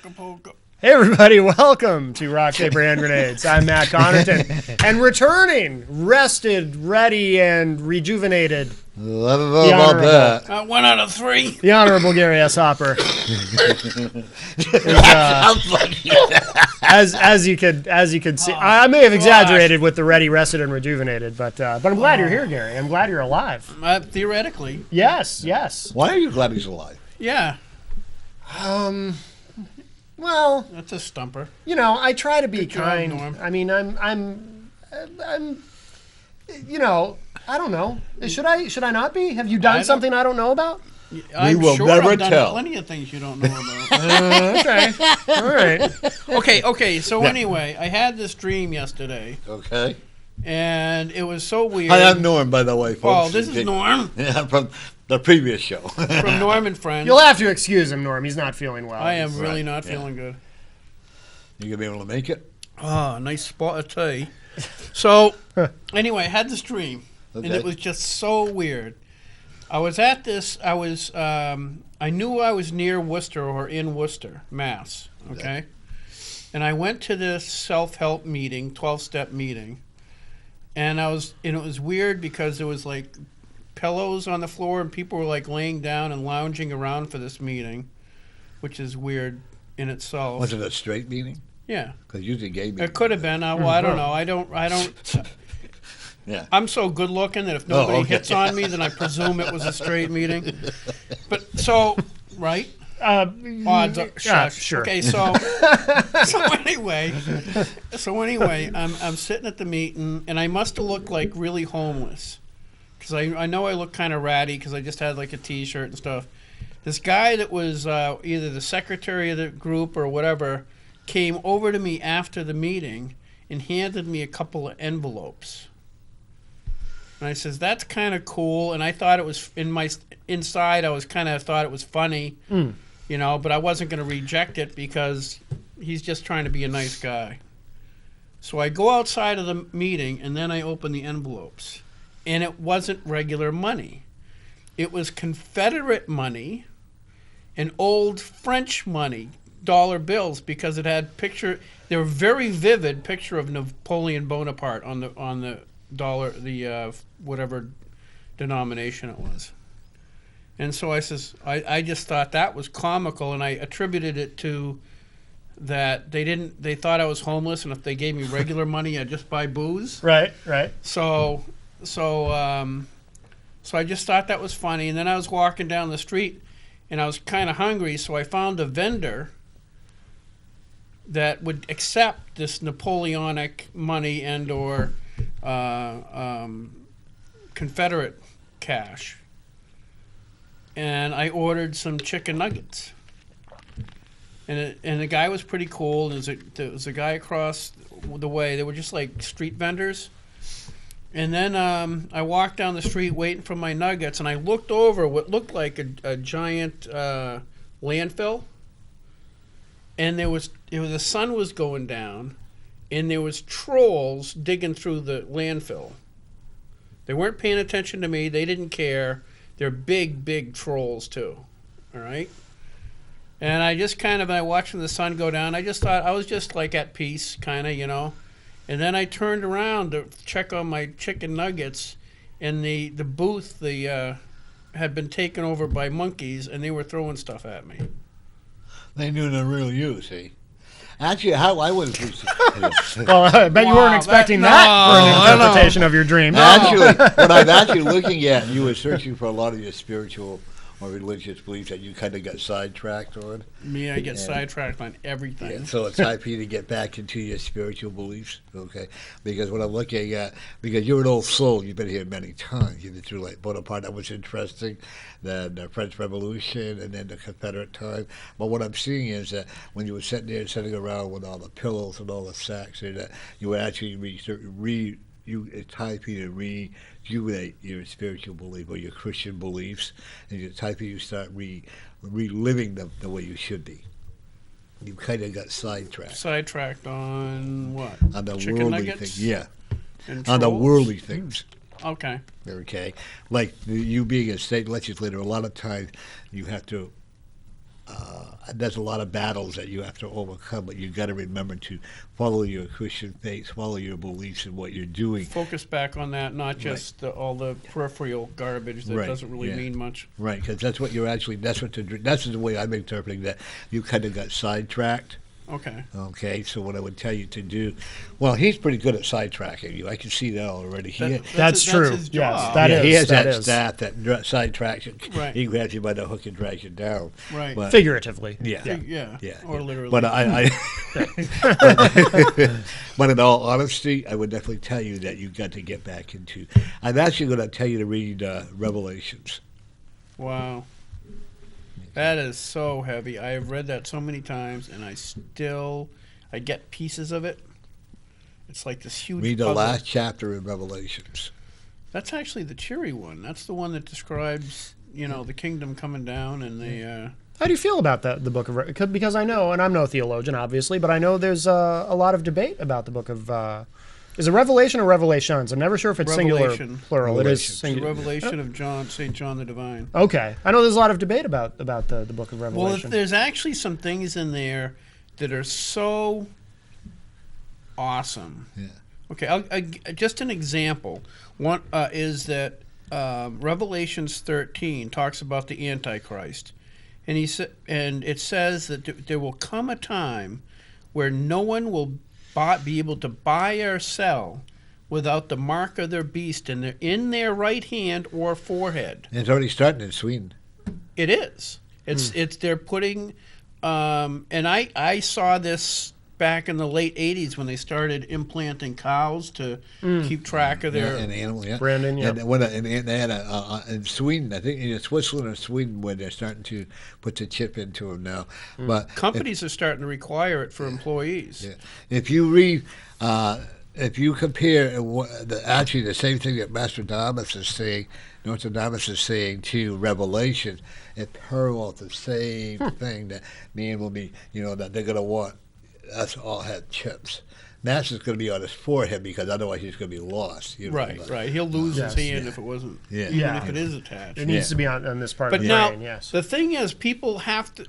Acapulco. Hey everybody, welcome to Rock Paper Hand Grenades. I'm Matt Connaughton, and returning, rested, ready, and rejuvenated. Love about that. 1 out of 3. The Honorable Gary S. Hopper. As you could see, I may have exaggerated with the ready, rested, and rejuvenated, but I'm glad you're here, Gary. I'm glad you're alive. Theoretically. Yes. Why are you glad he's alive? Yeah. Well, That's a stumper. you know, I try to be Good job, kind. Norm. I mean, I'm, you know, I don't know. Should I not be? Have you done something I don't know about? I'm will sure never I've done tell. plenty of things you don't know about. Okay. All right. Okay. So anyway, I had this dream yesterday, Okay. and it was so weird. Hi, I'm Norm, by the way, folks. Oh, this is Norm Yeah, from the previous show. from Norm and Friends. You'll have to excuse him, Norm. He's not feeling well. I am really Right, not yeah. feeling good. You gonna be able to make it? Oh, nice spot of tea. So, anyway, I had this dream, and Okay. it was just so weird. I was at this, I knew I was near Worcester or in Worcester, Mass, okay? And I went to this self-help meeting, 12-step meeting, and it was weird because there was like pillows on the floor and people were like laying down and lounging around for this meeting, which is weird in itself. Was it a straight meeting? Yeah. Because usually gay meetings. It could have been. Well, I don't know. I don't. Yeah. I'm so good looking that if nobody okay. hits on me, then I presume it was a straight meeting. But so, right? Odds are, yeah, shush. sure. Okay, so anyway, I'm sitting at the meeting, and I must have looked like really homeless, because I know I look kind of ratty because I just had like a T-shirt and stuff. This guy that was either the secretary of the group or whatever came over to me after the meeting and handed me a couple of envelopes. And I says, that's kind of cool. And I thought it was inside. I was kind of thought it was funny, you know, but I wasn't going to reject it because he's just trying to be a nice guy. So I go outside of the meeting and then I open the envelopes, and it wasn't regular money. It was Confederate money and old French money, dollar bills, because it had they were very vivid picture of Napoleon Bonaparte on the dollar, the whatever denomination it was. And so I says, I just thought that was comical, and I attributed it to that they thought I was homeless, and if they gave me regular money, I'd just buy booze. Right. So I just thought that was funny, and then I was walking down the street, and I was kind of hungry, so I found a vendor that would accept this Napoleonic money and or Confederate cash. And I ordered some chicken nuggets. And the guy was pretty cool. And there was a guy across the way. They were just like street vendors. And then I walked down the street waiting for my nuggets, and I looked over what looked like a giant landfill. And the sun was going down, and there was trolls digging through the landfill. They weren't paying attention to me. They didn't care. They're big, big trolls too. All right. And I just I watching the sun go down. I just thought I was just like at peace, kind of, you know. And then I turned around to check on my chicken nuggets, and the booth had been taken over by monkeys, and they were throwing stuff at me. They knew the real you, see. Actually, how I was... Well, I bet you weren't expecting that for an interpretation of your dream. Actually, what I'm actually looking at, you were searching for a lot of your spiritual or religious beliefs that you kind of got sidetracked on. Me, I get sidetracked on everything. Yeah, so it's time for you to get back into your spiritual beliefs, okay? Because what I'm looking at, because you're an old soul, you've been here many times. You've been through like Bonaparte, that was interesting, then the French Revolution, and then the Confederate time. But what I'm seeing is that when you were sitting there sitting around with all the pillows and all the sacks, and that you were actually it's time for you to rejuvenate your spiritual belief or your Christian beliefs, and it's time for you to start reliving them the way you should be. You kind of got sidetracked. Sidetracked on what? On the chicken worldly nuggets? things, yeah. And On the trolls? worldly things. Okay. Okay, like you being a state legislator, a lot of times you have to there's a lot of battles that you have to overcome, but you've got to remember to follow your Christian faith, follow your beliefs in what you're doing. Focus back on that, not just all the peripheral garbage that Right, doesn't really yeah. mean much. Right, because that's what you're actually, that's the way I'm interpreting that. You kind of got sidetracked. Okay. Okay, so what I would tell you to do, well, he's pretty good at sidetracking you. I can see that already. That's true. his Yes, job. that Yeah, he is, has that that is. staff that sidetracks you. Right. He grabs you by the hook and drags you down. Right. But, Figuratively. yeah. Yeah. Yeah. Or literally. But but in all honesty, I would definitely tell you that you've got to get back into. I'm actually going to tell you to read Revelations. Wow. That is so heavy. I have read that so many times, and I get pieces of it. It's like this huge Read the puzzle. last chapter in Revelations. That's actually the cheery one. That's the one that describes, the kingdom coming down and the. How do you feel about the book of because I know, and I'm no theologian, obviously, but I know there's a lot of debate about the book of. Is it Revelation or Revelations? I'm never sure if it's singular or Revelation. plural. It is Revelation. The singular. Revelation of St. John the Divine. Okay, I know there's a lot of debate about the book of Well, Revelation. there's actually some things in there that are so awesome. Yeah. Okay, just an example. One is that Revelations 13 talks about the Antichrist, and it says that there will come a time where no one will be able to buy or sell without the mark of their beast in their right hand or forehead. And it's already starting in Sweden. It is. It's they're putting, and I saw this back in the late '80s when they started implanting cows to keep track of their. And animal, yeah. Brandon, yeah. And they had in Sweden, I think in Switzerland or Sweden, where they're starting to put the chip into them now. But Companies are starting to require it for employees. yeah, if you read, if you compare actually the same thing that Nostradamus is saying to Revelation, it parallels the same thing that man will be, that they're going to want us to all have chips. Master's going to be on his forehead because otherwise he's going to be lost. Right. He'll lose his hand if it wasn't, even if it is attached. It needs to be on this part But of the now, brain, yes. the thing is, people have to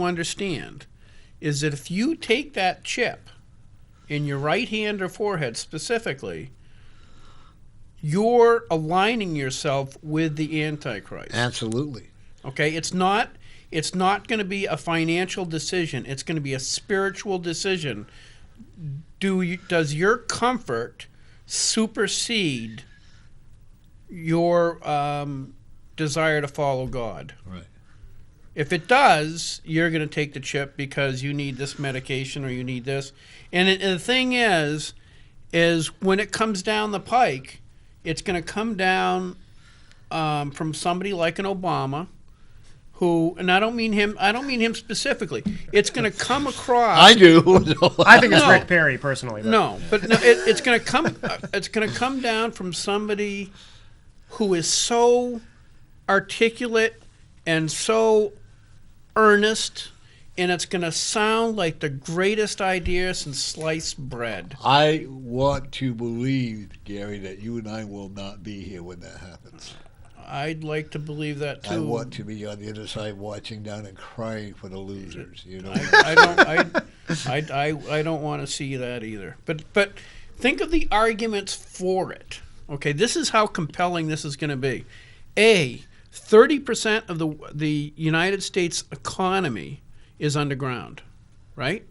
understand is that if you take that chip in your right hand or forehead specifically, you're aligning yourself with the Antichrist. Absolutely. Okay, it's not going to be a financial decision. It's going to be a spiritual decision. Does your comfort supersede your desire to follow God? Right. If it does, you're going to take the chip because you need this medication or you need this. And the thing is when it comes down the pike, it's going to come down from somebody like an Obama, who, and I don't mean him specifically. It's going to come across. I do. I think it's No. Rick Perry personally. But. It's going to come. It's going to come down from somebody who is so articulate and so earnest, and it's going to sound like the greatest idea since sliced bread. I want to believe, Gary, that you and I will not be here when that happens. I'd like to believe that too. I want to be on the other side watching down and crying for the losers. I don't want to see that either. But think of the arguments for it. Okay, this is how compelling this is going to be. 30% of the United States economy is underground, right?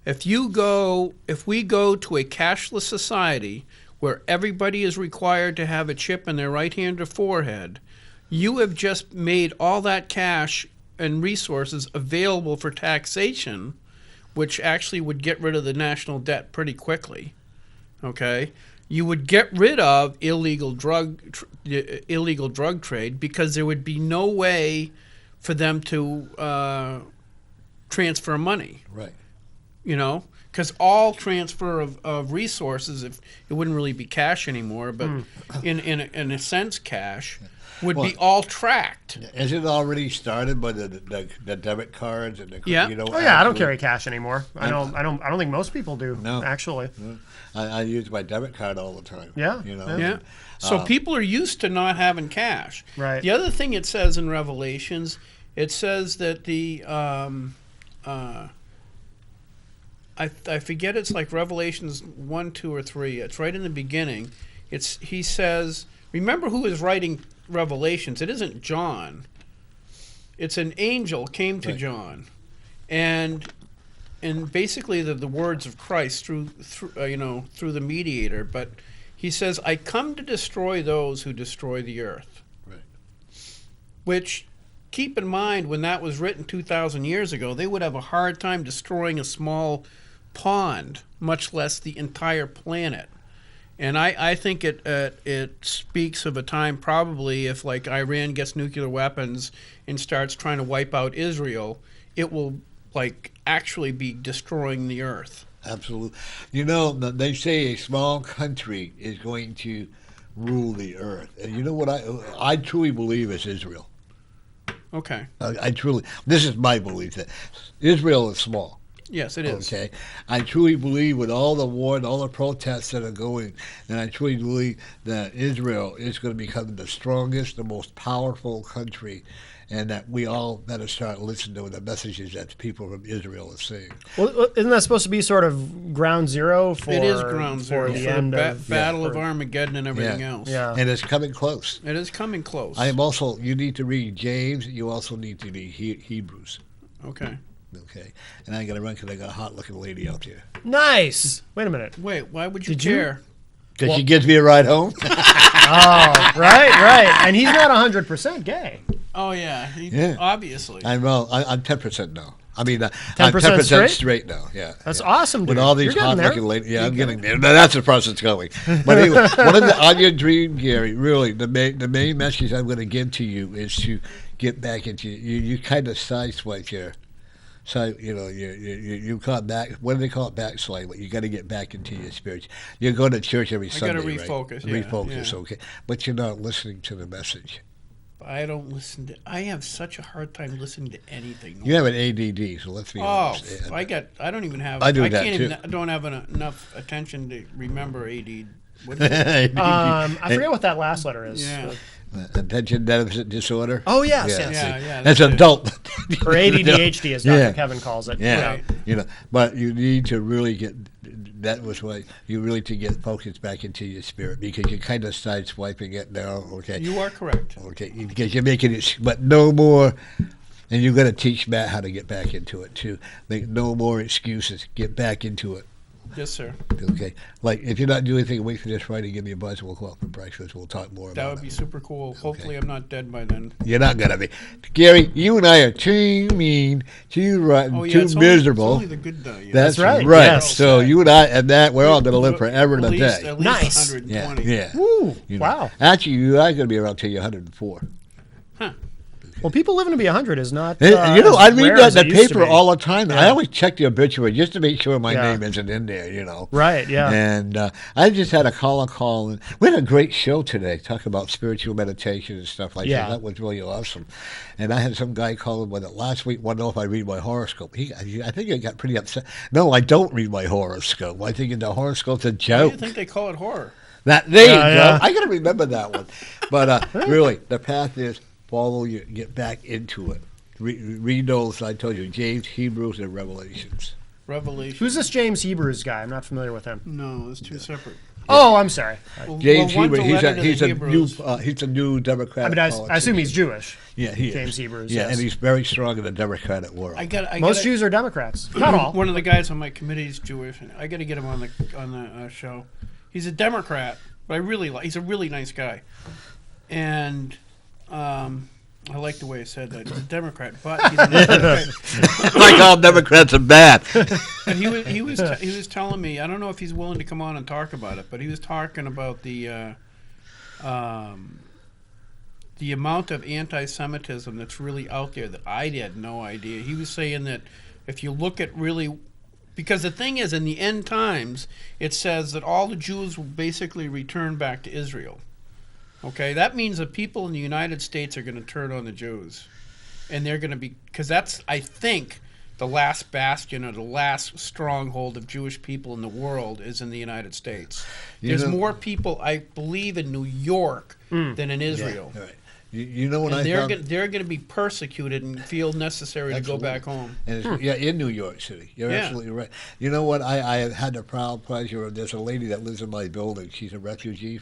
If we go to a cashless society where everybody is required to have a chip in their right hand or forehead, you have just made all that cash and resources available for taxation, which actually would get rid of the national debt pretty quickly. Okay? You would get rid of illegal drug trade because there would be no way for them to transfer money. Right. Because all transfer of resources, if it wouldn't really be cash anymore, but in a sense, cash would be all tracked. Is it already started by the debit cards and the Yeah. Oh yeah, I don't carry cash anymore. I don't think most people do. No. Actually. I use my debit card all the time. Yeah. Yeah. So people are used to not having cash. Right. The other thing it says in Revelations It says that I forget, it's like Revelations 1, 2, or 3. It's right in the beginning. He says, remember who is writing Revelations. It isn't John. It's an angel came to John. And basically the words of Christ through the mediator. But he says, I come to destroy those who destroy the earth. Right. Which, keep in mind, when that was written 2,000 years ago, they would have a hard time destroying a small pond, much less the entire planet. And I think it speaks of a time probably if like Iran gets nuclear weapons and starts trying to wipe out Israel, it will like actually be destroying the earth. Absolutely. You know, they say a small country is going to rule the earth. And you know what I truly believe is Israel. Okay. I truly, this is my belief that Israel is small. Yes, it is. Okay. I truly believe with all the war and all the protests that are going, and I truly believe that Israel is going to become the strongest, the most powerful country, and that we all better start listening to the messages that the people from Israel are saying. Well, isn't that supposed to be sort of ground zero for It is ground zero for for the the end of Battle of Armageddon and everything Yeah. else. Yeah. And it's coming close. It is coming close. You need to read James, you also need to read Hebrews. Okay. Okay. And I got to run because I got a hot looking lady out there. Nice. Wait a minute. Wait, why would you Did you- care? Because she gives me a ride home. Oh, right. And he's not 100% gay. Oh, yeah. Yeah. Obviously. I'm 10% now. I mean, I'm 10% 10% straight? straight now. Yeah. That's yeah. awesome, dude. With all these You're hot getting there. looking ladies. Yeah, I'm getting there. Now, that's the process going. But anyway, on your dream, Gary, really, the main message I'm going to give to you is to get back into you kind of sideswipe here. So, you call it back. What do they call it? Backslide. But you got to get back into your spirit. You're going to church every Sunday, gotta right? refocus, yeah, Refocus, yeah. okay. But you're not listening to the message. I don't listen to. I have such a hard time listening to anything. You have an ADD, so let's be Oh, honest. And- I don't even have. I do that, can't too. even. I don't have enough attention to remember AD. What is it? I forget what that last letter is. Yeah. Attention deficit disorder. Oh, yes, Yeah. yes. Yeah, That's that's it. adult. Or ADHD, as Dr. Yeah. Kevin calls it. Yeah, Right. but you need to really get. That was why you really to get focused back into your spirit because you're kind of sideswiping it now. Okay. You are correct. Okay, because you're making it, but no more. And you're going to teach Matt how to get back into it too. Make no more excuses. Get back into it. Yes, sir. Okay. Like if you're not doing anything, wait for this Friday. Give me a buzz. We'll go out for breakfast. We'll talk more That about would be it. super cool. Hopefully, I'm not dead by then. You're not gonna be, Gary. You and I are too mean, too rotten, Oh yeah, too it's miserable. Only the good die. That's right, right. yes. So you and I and that we're all gonna live forever and a At least day. Nice. 120. Yeah. Woo, You know. wow. Actually, you are gonna be around till you're 104. Huh. Well, people living to be 100 is not. And, as I read rare that as in it the used to paper be. all the time. I Yeah. always check the obituary just to make sure my Yeah. name isn't in there. Right, yeah. And I just had a call, and we had a great show today, talking about spiritual meditation and stuff like Yeah. that. That was really awesome. And I had some guy calling with it last week, wanted to know if I read my horoscope. I think he got pretty upset. No, I don't read my horoscope. I think the horoscope's a Why do joke. you think they call it horror? There you Yeah, go. yeah. I got to remember that one. But really, the path is follow you, get back into it. Read those, I told you, James, Hebrews, and Revelations. Revelation. Who's this James Hebrews guy? I'm not familiar with him. No, it's two separate. Oh, I'm sorry. Well, James one's Hebrews, letter to the Hebrews. he's a new Democratic I mean, I politician. assume he's Jewish. Yeah, he is. James Hebrews, Yeah, yes. and he's very strong in the Democratic world. Most Jews are Democrats. Not all. One of the guys on my committee is Jewish. I got to get him on the show. He's a Democrat, but I really like. He's a really nice guy, and I like the way he said that. He's a Democrat, but he's a Democrat. Like all Democrats are bad. And he was telling me, I don't know if he's willing to come on and talk about it, but he was talking about the amount of anti-Semitism that's really out there that I had no idea. He was saying that if you look at really, because the thing is, in the end times, it says that all the Jews will basically return back to Israel. Okay, that means that people in the United States are going to turn on the Jews, and they're going to be, because that's, I think, the last bastion or the last stronghold of Jewish people in the world is in the United States. You There's know- more people, I believe, in New York than in Israel. All right. You know what And I they're found? they're going to be persecuted and feel necessary to go Absolutely. back home. And it's, yeah, in New York City. You're Yeah. absolutely right. You know what? I had the proud pleasure of, there's a lady that lives in my building. She's a refugee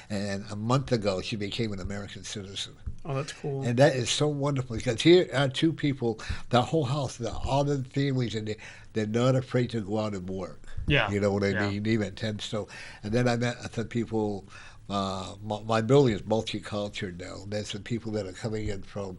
and a month ago she became an American citizen. Oh, that's cool. And that is so wonderful because here are two people, the whole house, all the families, and they're not afraid to go out and work. Yeah. You know what I Yeah. mean? Even 10 so. And then I met some people. My building is multicultural now. There's some people that are coming in from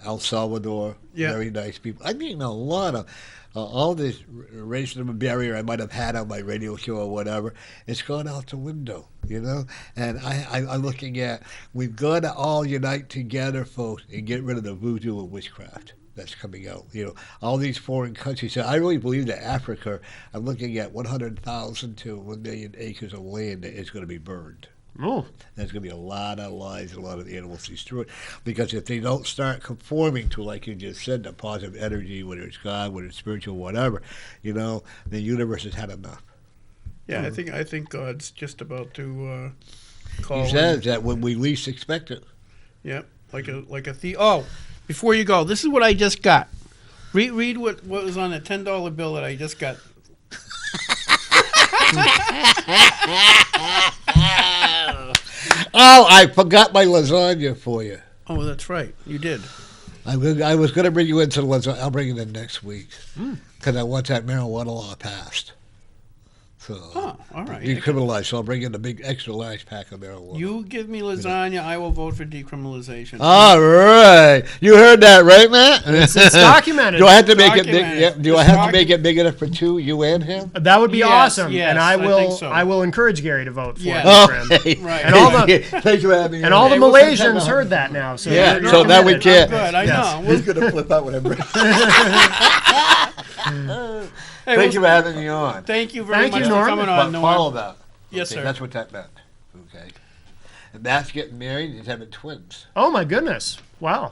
El Salvador. Yeah. Very nice people. I mean, a lot of all this racism barrier I might have had on my radio show or whatever. It's gone out the window, you know. And I'm looking at, we've got to all unite together, folks, and get rid of the voodoo and witchcraft that's coming out. You know, all these foreign countries. So I really believe that Africa, I'm looking at 100,000 to 1 million acres of land that is going to be burned. Oh, There's going to be a lot of lives, a lot of animals destroyed. Because if they don't start conforming to, like you just said, the positive energy, whether it's God, whether it's spiritual, whatever, you know, the universe has had enough. Yeah, I think God's just about to call. He says that when we least expect it. Yep, like a thief. Oh, before you go, this is what I just got. Read what was on a $10 bill that I just got. Oh, I forgot my lasagna for you. Oh, that's right, you did. I was going to bring you into the lasagna. I'll bring it in next week because I want that marijuana law passed. So Oh, all right. decriminalized. So I'll bring in a big extra large pack of marijuana. You give me lasagna, I will vote for decriminalization. All right, you heard that, right, Matt? it's documented. Do I have to make it big? Documented. Yeah, do I It's have to make it big enough for two, you and him? That would be Yes, awesome, yes, and I I will. think so. I will encourage Gary to vote for Yeah. it. Oh, my friend. hey. Right. And all the Thanks for having me. and all the Hey, we'll take that Malaysians out. heard that now. So Yeah, you're so now we committed. can't. Good, I know. He's gonna flip out when I bring. Hey, Thank you for having me on. Thank you very Thank much you, for Norm. coming But on, follow Norm. that. Yes, Okay, sir. That's what that meant. Okay. And Matt's getting married. He's having twins. Oh my goodness! Wow.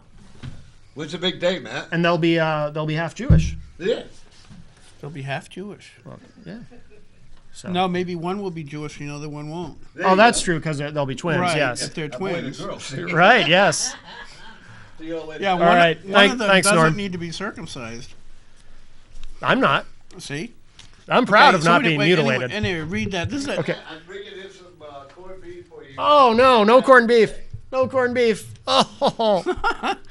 What's a big day, Matt? And they'll be half Jewish. Yeah. They'll be half Jewish. Yeah. So. No, maybe one will be Jewish, and the other one won't. Oh, that's true because they'll be twins. Right, Yes. if they're twins. Right. Yes. Yeah, one, right. one of them Thanks, doesn't Norm. need to be circumcised. I'm not. See? I'm proud Okay, of so not being anyway, mutilated. Anyway, read that. This is a, Okay. I'm bringing in some corned beef for you. Oh no! Corned beef. No corned beef. Oh.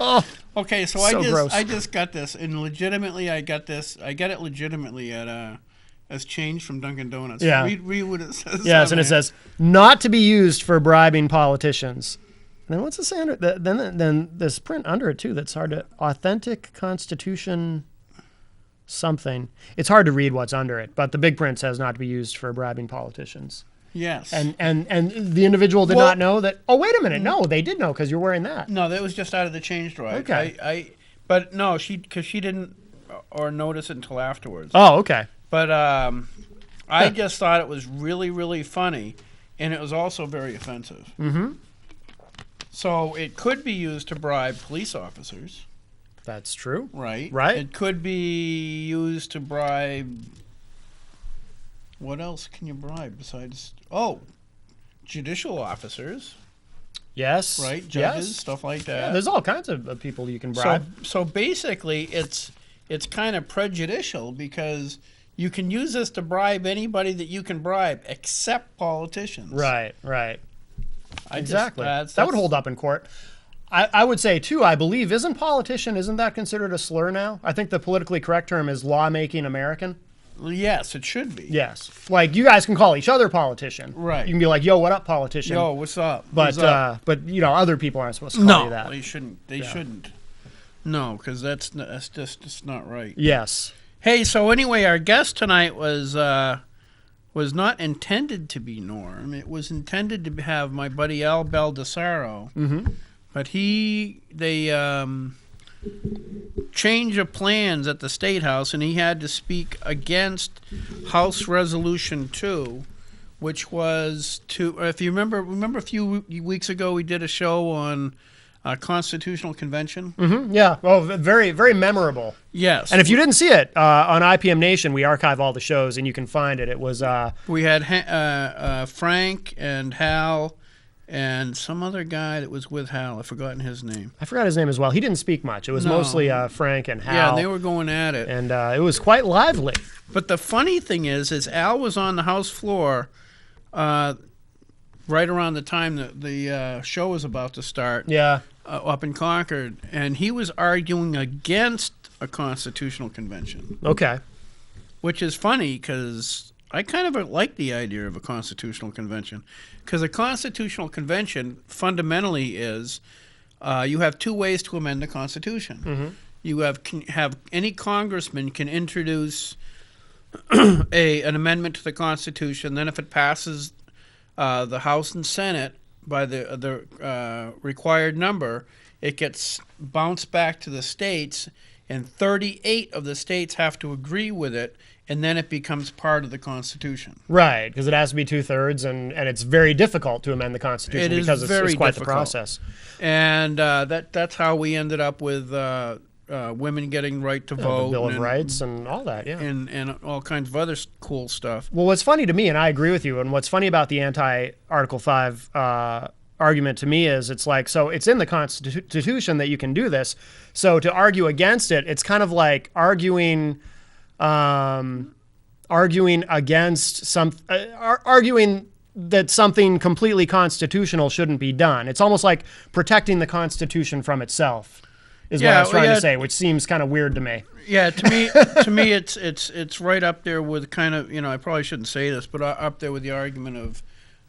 Oh. Okay, so So gross. I just got this, and legitimately I got this. I got it legitimately at as change from Dunkin' Donuts. Yeah. Read what it says. Yes, on and it there. says not to be used for bribing politicians. And then what's it say under? Then this print under it too. That's hard to authentic Constitution. Something. It's hard to read what's under it, but the big print says not to be used for bribing politicians. Yes. And the individual did Well- not know that. Oh, wait a minute. No, they did know because you're wearing that. No, that was just out of the change drive. Okay. But no, because she didn't or notice it until afterwards. Oh, okay. But I just thought it was really, really funny, and it was also very offensive. Mm-hmm. So it could be used to bribe police officers, That's true. right? Right. It could be used to bribe. What else can you bribe besides? Oh, judicial officers, Yes. right? Judges, Yes. stuff like Yeah, that. there's all kinds of people you can bribe. So basically, it's kind of prejudicial because you can use this to bribe anybody that you can bribe, except politicians. Right. Exactly. That's- That would hold up in court. I would say too. I believe isn't that considered a slur now? I think the politically correct term is lawmaking American. Yes, it should be. Yes. Like you guys can call each other politician. Right. You can be like, "Yo, what up, politician?" Yo, what's up? But What's up? other people aren't supposed to call you that. They shouldn't. They shouldn't. No, because that's just it's not right. Yes. Hey, so anyway, our guest tonight was not intended to be Norm. It was intended to have my buddy Al Baldessaro. Mm-hmm. But they change of plans at the State House, and he had to speak against House Resolution 2, which was to, if you remember a few weeks ago we did a show on Constitutional Convention? Mm-hmm. Yeah. Well, very, very memorable. Yes. And if you didn't see it on IPM Nation, we archive all the shows, and you can find it. It was we had Frank and Hal and some other guy that was with Hal. I've forgotten his name. I forgot his name as well. He didn't speak much. It was No. mostly Frank and Hal. Yeah, and they were going at it. and it was quite lively. But the funny thing is Al was on the House floor right around the time that the show was about to start Yeah. up in Concord, and he was arguing against a constitutional convention, Okay. which is funny because I kind of like the idea of a constitutional convention, because a constitutional convention fundamentally is you have two ways to amend the Constitution. You have any congressman can introduce an amendment to the Constitution. Then, if it passes the House and Senate by the required number, it gets bounced back to the states, and 38 of the states have to agree with it, and then it becomes part of the Constitution. Right, because it has to be 2/3, and it's very difficult to amend the Constitution It is because very it's quite difficult. the process. And that's how we ended up with women getting right to The vote, Bill of and, Rights and all that, yeah. and all kinds of other cool stuff. Well, what's funny to me, and I agree with you, and what's funny about the anti-Article 5 argument to me is it's like, so it's in the Constitution that you can do this. So to argue against it, it's kind of like arguing against arguing that something completely constitutional shouldn't be done. It's almost like protecting the Constitution from itself, is what I was trying to say, which seems kind of weird to me. Yeah, to me, it's right up there with kind of, I probably shouldn't say this, but up there with the argument of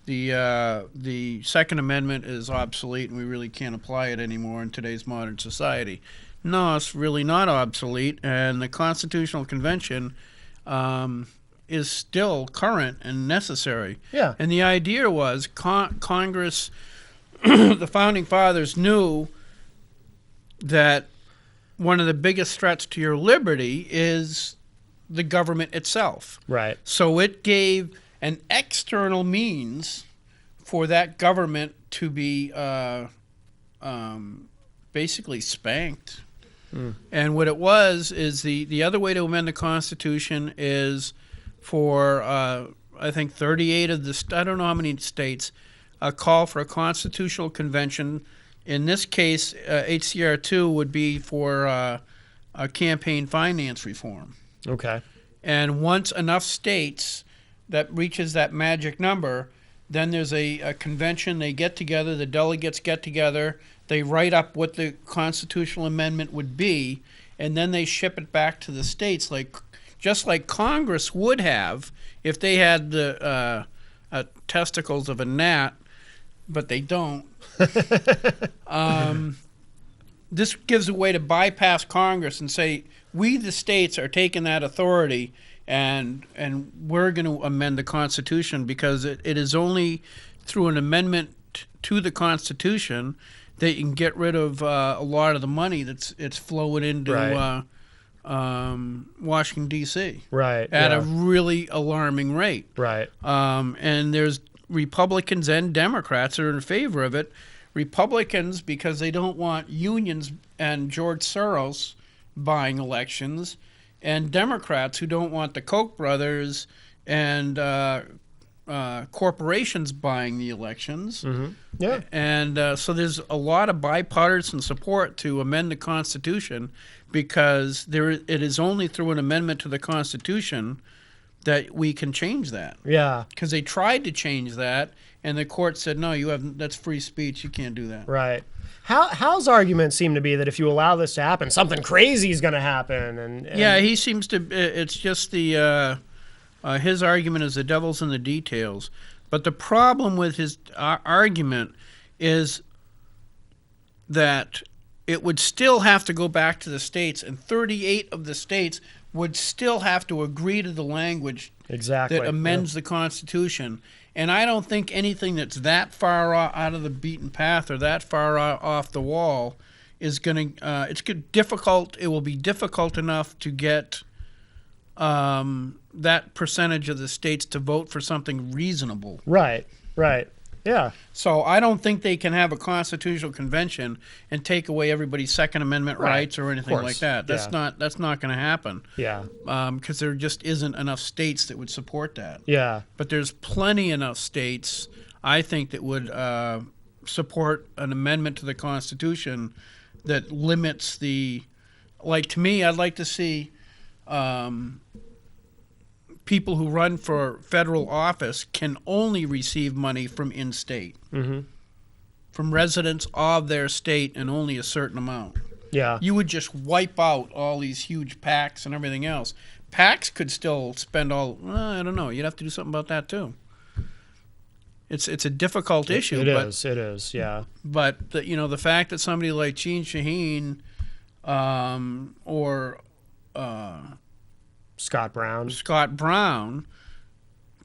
the Second Amendment is obsolete and we really can't apply it anymore in today's modern society. No, it's really not obsolete, and the Constitutional Convention is still current and necessary. Yeah. And the idea was Congress, the Founding Fathers knew that one of the biggest threats to your liberty is the government itself. Right. So it gave an external means for that government to be basically spanked. And what it was is the other way to amend the Constitution is for, I think, 38 of the, I don't know how many states, a call for a constitutional convention. In this case, HCR 2 would be for a campaign finance reform. Okay. And once enough states that reaches that magic number, then there's a convention. They get together, the delegates get together, they write up what the constitutional amendment would be, and then they ship it back to the states, just like Congress would have if they had the testicles of a gnat, but they don't. This gives a way to bypass Congress and say, we, the states, are taking that authority and we're going to amend the Constitution, because it is only through an amendment to the Constitution that you can get rid of a lot of the money it's flowing into Washington, D.C. Right. at yeah. a really alarming rate. Right. And there's Republicans and Democrats that are in favor of it. Republicans, because they don't want unions and George Soros buying elections, and Democrats who don't want the Koch brothers and corporations buying the elections. Yeah. And so there's a lot of bipartisan support to amend the Constitution, because it is only through an amendment to the Constitution that we can change that. Yeah. Because they tried to change that, and the court said, no, that's free speech. You can't do that. Right. Hal's argument seemed to be that if you allow this to happen, something crazy is going to happen. And yeah, he seems to. It's just his argument is the devil's in the details. But the problem with his argument is that it would still have to go back to the states, and 38 of the states would still have to agree to the language exactly that amends the Constitution. And I don't think anything that's that far out of the beaten path or that far off the wall is going to. It's difficult. It will be difficult enough to get that percentage of the states to vote for something reasonable. Right. Right. Yeah. So I don't think they can have a constitutional convention and take away everybody's Second Amendment rights or anything like that. That's not going to happen. Yeah. Because there just isn't enough states that would support that. Yeah. But there's plenty enough states I think, that would support an amendment to the Constitution that limits the. Like, to me, I'd like to see people who run for federal office can only receive money from in-state, from residents of their state, and only a certain amount. Yeah. You would just wipe out all these huge PACs and everything else. PACs could still spend all. I don't know. You'd have to do something about that too. It's a difficult issue. It is. Yeah. But the fact that somebody like Jeanne Shaheen or Scott Brown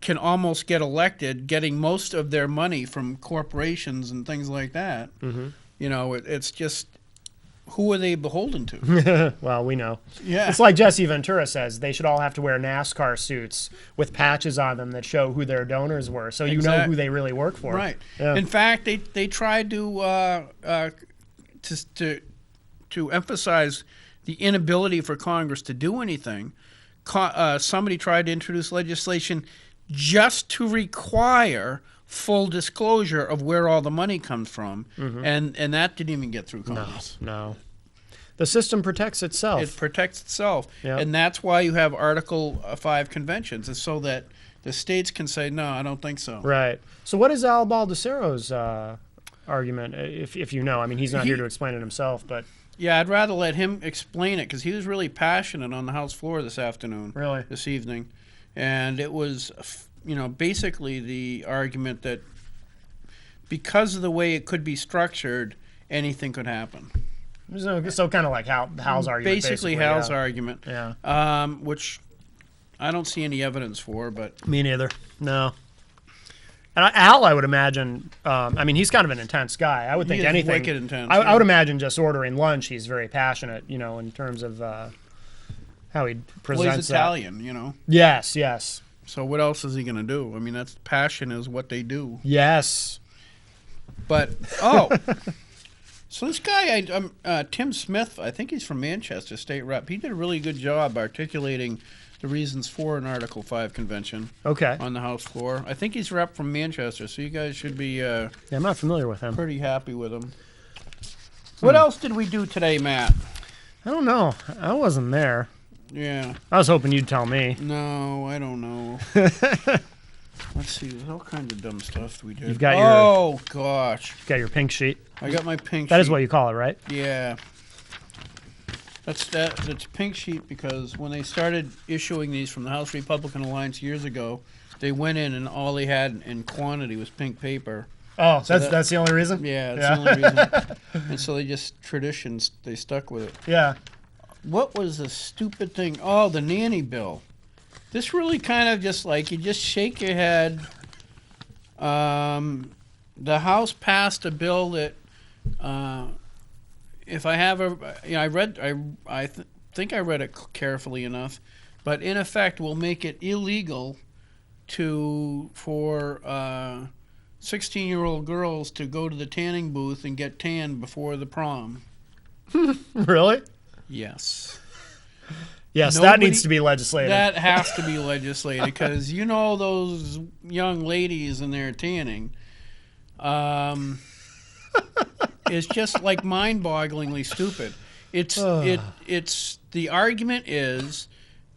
can almost get elected, getting most of their money from corporations and things like that. It's just, who are they beholden to? Well, we know. Yeah. It's like Jesse Ventura says, they should all have to wear NASCAR suits with patches on them that show who their donors were, so you know who they really work for. Right. Yeah. In fact, they tried to emphasize the inability for Congress to do anything. Somebody tried to introduce legislation just to require full disclosure of where all the money comes from, and that didn't even get through Congress. No. The system protects itself. It protects itself, Yep. and that's why you have Article 5 conventions, is so that the states can say, no, I don't think so. Right. So what is Al Baldessaro's argument, if you know? I mean, he's not here to explain it himself, but... Yeah, I'd rather let him explain it, because he was really passionate on the House floor this afternoon. Really? This evening. And it was, basically the argument that because of the way it could be structured, anything could happen. So kind of like Hal's argument. Basically Hal's argument. Yeah. Which I don't see any evidence for, but... Me neither. No. And Al, I would imagine, I mean, he's kind of an intense guy. I would think He is anything. wicked intense, I yeah. would imagine just ordering lunch, he's very passionate, in terms of how he presents Well, he's Italian, Yes, yes. So what else is he going to do? I mean, that's passion is what they do. Yes. But, so this guy, Tim Smith, I think he's from Manchester, state rep. He did a really good job articulating the reasons for an Article 5 convention Okay. on the House floor. I think he's rep from Manchester, so you guys should be Yeah, I'm not familiar with him. pretty happy with him. What else did we do today, Matt? I don't know. I wasn't there. Yeah. I was hoping you'd tell me. No, I don't know. Let's see. There's all kinds of dumb stuff we did. You've got your- Oh, gosh. Got your pink sheet. I got my pink That sheet. is what you call it, right? Yeah. That's pink sheet because when they started issuing these from the House Republican Alliance years ago, they went in and all they had in quantity was pink paper. Oh, So that's the only reason? Yeah, that's the only reason. And so they just traditions, they stuck with it. Yeah. What was the stupid thing? Oh, the nanny bill. This really kind of just like, you just shake your head. The House passed a bill that, if I have I think I read it carefully enough, but in effect will make it illegal for 16-year-old girls to go to the tanning booth and get tanned before the prom. Really? Yes. Yes, that Nobody- needs to be legislated. That has to be legislated because those young ladies in their tanning. It's just like mind-bogglingly stupid. It's the argument is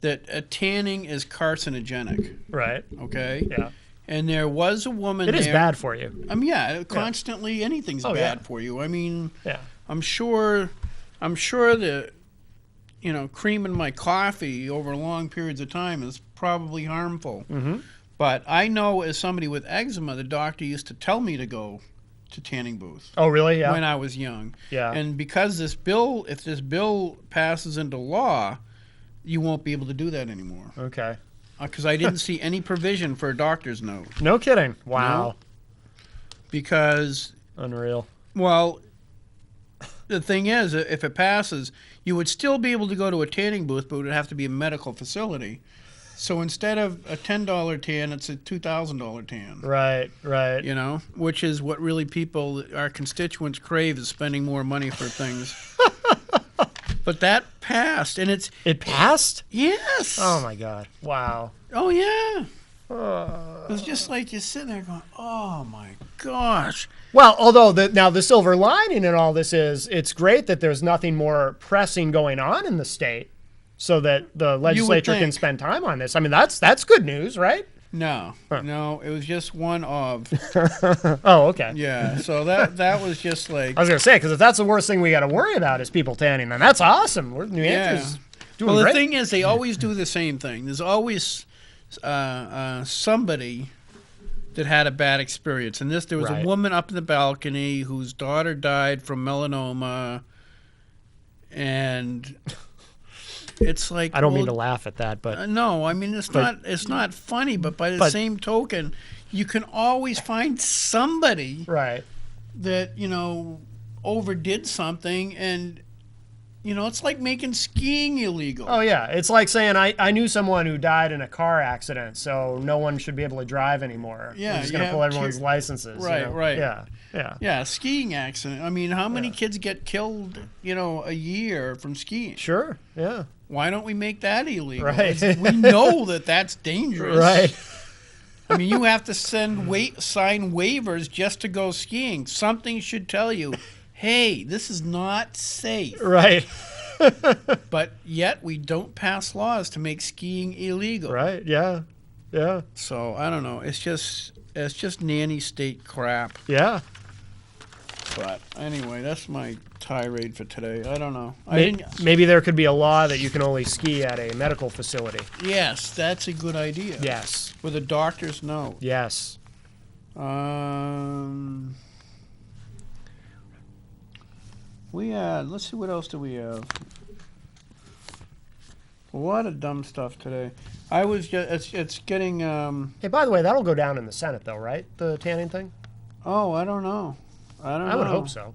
that tanning is carcinogenic. Right. Okay. Yeah. And there was a woman. It is there, bad for you. Constantly anything's Oh, bad yeah. for you. I mean, Yeah. I'm sure that cream in my coffee over long periods of time is probably harmful. Mm-hmm. But I know as somebody with eczema, the doctor used to tell me to go to tanning booths Oh, really? Yeah. when I was young. Yeah. And because if this bill passes into law, you won't be able to do that anymore. Okay. Because I didn't see any provision for a doctor's note. No kidding. Wow. Because, Unreal. well, the thing is, if it passes, you would still be able to go to a tanning booth, but it would have to be a medical facility. So instead of a $10 tan, it's a $2,000 tan. Right. Right. Which is what really our constituents crave, is spending more money for things. But that passed, and It passed? yes. Oh my God. Wow. Oh yeah. It's just like you're sitting there going, "Oh my gosh!" Well, although now the silver lining in all this is it's great that there's nothing more pressing going on in the state, so that the legislature can think. spend time on this. I mean, that's good news, right? No, no, it was just one of. Oh, okay. Yeah, so that was just like. I was gonna say, because if that's the worst thing we got to worry about is people tanning, then that's awesome. New Hampshire's doing Well, great. the thing is, they always do the same thing. There's always somebody that had a bad experience. And there was Right. a woman up in the balcony whose daughter died from melanoma, and it's like I don't mean to laugh at that, but no, I mean it's not funny. But by the But- same token, you can always find somebody right. that overdid something, and it's like making skiing illegal. Oh yeah, it's like saying I knew someone who died in a car accident, so no one should be able to drive anymore. Yeah, we're just you gonna have pull everyone's to- licenses. Right, right. Yeah, yeah. Yeah, skiing accident. I mean, how many kids get killed, a year from skiing? Sure. Yeah. Why don't we make that illegal? Right. We know that that's dangerous. Right. I mean, you have to sign waivers just to go skiing. Something should tell you, hey, this is not safe. Right. But yet we don't pass laws to make skiing illegal. Right. Yeah. Yeah. So I don't know. It's just nanny state crap. Yeah. But anyway, that's my tirade for today. I don't know. Maybe there could be a law that you can only ski at a medical facility. Yes, that's a good idea. Yes. With a doctor's note. Yes. Let's see, what else do we have? A lot of dumb stuff today. I was just, it's getting, Hey, by the way, that'll go down in the Senate, though, right? The tanning thing. I don't know. I would hope so.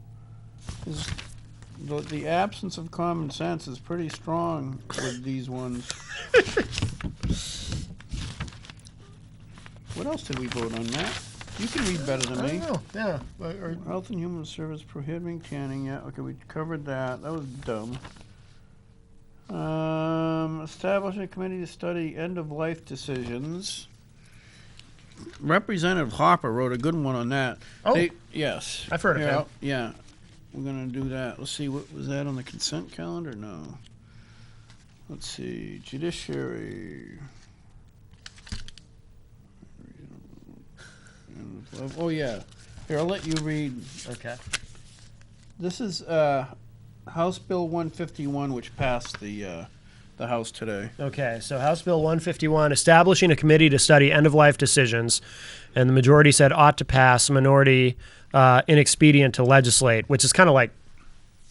The absence of common sense is pretty strong with these ones. What else did we vote on, Matt? You can read better than me. Yeah. Health and Human Service prohibiting tanning. Yeah, okay, we covered that. That was dumb. Establishing a committee to study end-of-life decisions. Representative Hopper wrote a good one on that. Oh. Yes. I've heard of him. Yeah. We're going to do that. Let's see, what was that on the consent calendar? No. Let's see. Judiciary. Oh, yeah. Here, I'll let you read. Okay. This is House Bill 151, which passed the House today. Okay, so House Bill 151, establishing a committee to study end-of-life decisions, and the majority said ought to pass, minority inexpedient to legislate, which is kind of like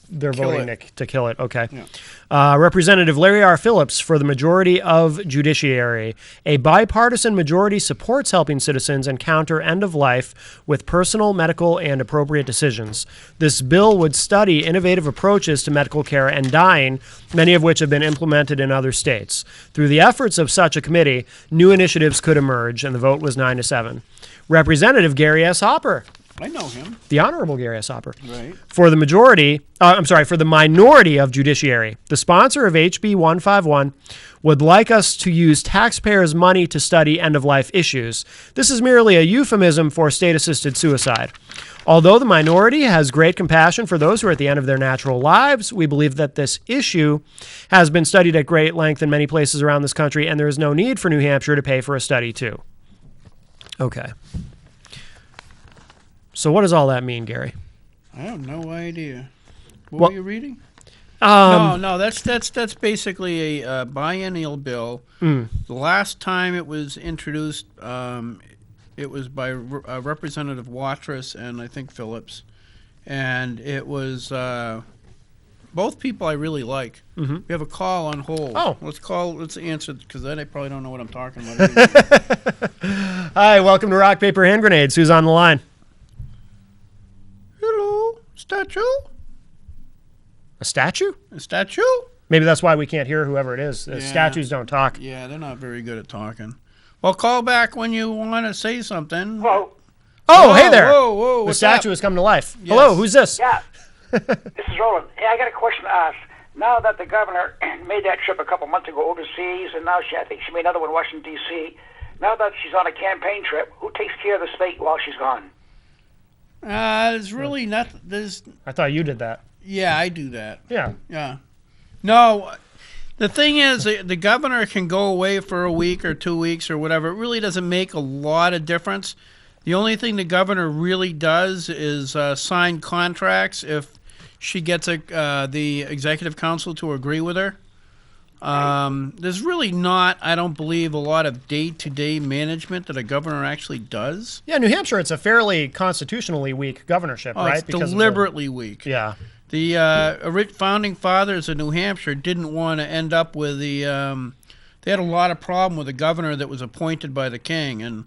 they're voting to kill it. Okay. Yeah. Representative Larry R. Phillips for the majority of Judiciary. A bipartisan majority supports helping citizens encounter end of life with personal, medical, and appropriate decisions. This bill would study innovative approaches to medical care and dying, many of which have been implemented in other states. Through the efforts of such a committee, new initiatives could emerge, and the vote was 9-7. Representative Gary S. Hopper. I know him. The Honorable Gary S. Hopper. Right. For the for the minority of Judiciary. The sponsor of HB 151 would like us to use taxpayers' money to study end-of-life issues. This is merely a euphemism for state-assisted suicide. Although the minority has great compassion for those who are at the end of their natural lives, we believe that this issue has been studied at great length in many places around this country, and there is no need for New Hampshire to pay for a study too. Okay. So what does all that mean, Gary? I have no idea. What Well, were you reading? Um, No, that's basically a biennial bill. The last time it was introduced, it was by Representative Watrous and I think Phillips, and it was both people I really like. We have a call on hold. Oh. Let's answer, because then I probably don't know what I'm talking about. Hi, welcome to Rock, Paper, Hand Grenades. Who's on the line? Hello, statue? A statue? A statue? Maybe that's why we can't hear whoever it is. Yeah. Statues don't talk. Yeah, they're not very good at talking. Well, call back when you want to say something. Hello. Oh, Whoa, hey there. whoa, The what's statue up? has come to life. Yes. Hello, who's this? Yeah. This is Roland. Hey, I got a question to ask. Now that the governor made that trip a couple months ago overseas, and now I think she made another one in Washington, D.C., now that she's on a campaign trip, who takes care of the state while she's gone? There's really nothing. I thought you did that. Yeah, I do that. Yeah. Yeah. No, the thing is, the governor can go away for a week or 2 weeks or whatever. It really doesn't make a lot of difference. The only thing the governor really does is sign contracts if she gets the executive council to agree with her. There's really not, I don't believe, a lot of day-to-day management that a governor actually does. Yeah, New Hampshire, it's a fairly constitutionally weak governorship, right? It's deliberately weak. Yeah. The founding fathers of New Hampshire didn't want to end up with they had a lot of problem with a governor that was appointed by the king, and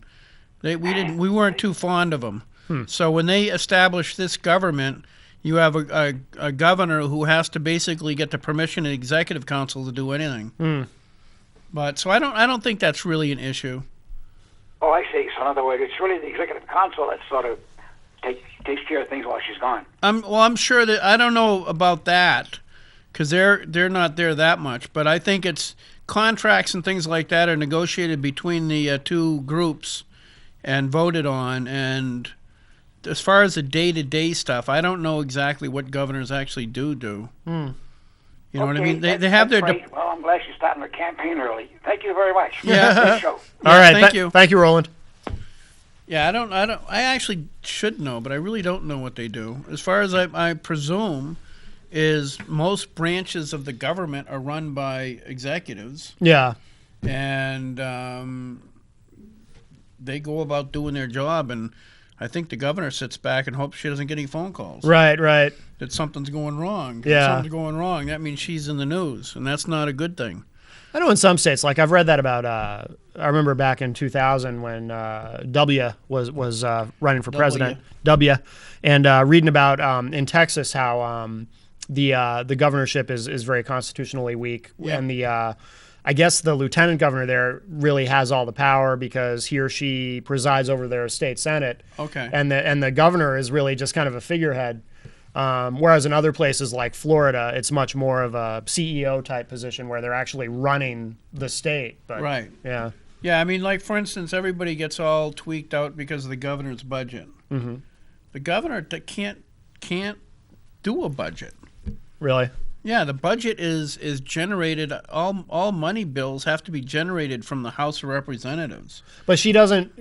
we weren't too fond of him. So when they established this government, you have a governor who has to basically get the permission of the executive council to do anything. But so I don't think that's really an issue. Oh, I see. So in other words, it's really the executive council that sort of takes care of things while she's gone. I'm sure that I don't know about that because they're not there that much. But I think it's contracts and things like that are negotiated between the two groups and voted on. And as far as the day-to-day stuff, I don't know exactly what governors actually do. You know what I mean? They have their. Great. Well, I'm glad she's starting her campaign early. Thank you very much. Yeah. Good show. All right. Thank you. Thank you, Roland. Yeah, I actually should know, but I really don't know what they do. As far as I presume, is most branches of the government are run by executives, Yeah. and they go about doing their job. And I think the governor sits back and hopes she doesn't get any phone calls. Right. That something's going wrong. Yeah. If something's going wrong, that means she's in the news, and that's not a good thing. I know in some states, like I've read that about. I remember back in 2000 when W was running for president. W, and reading about in Texas how the governorship is very constitutionally weak, and I guess the lieutenant governor there really has all the power because he or she presides over their state senate. Okay. And the governor is really just kind of a figurehead. Whereas in other places like Florida, it's much more of a CEO type position where they're actually running the state. But, Right. Yeah. Yeah, I mean, like, for instance, everybody gets all tweaked out because of the governor's budget. Mm-hmm. The governor can't do a budget. Really? Yeah, the budget is generated. All money bills have to be generated from the House of Representatives. But she doesn't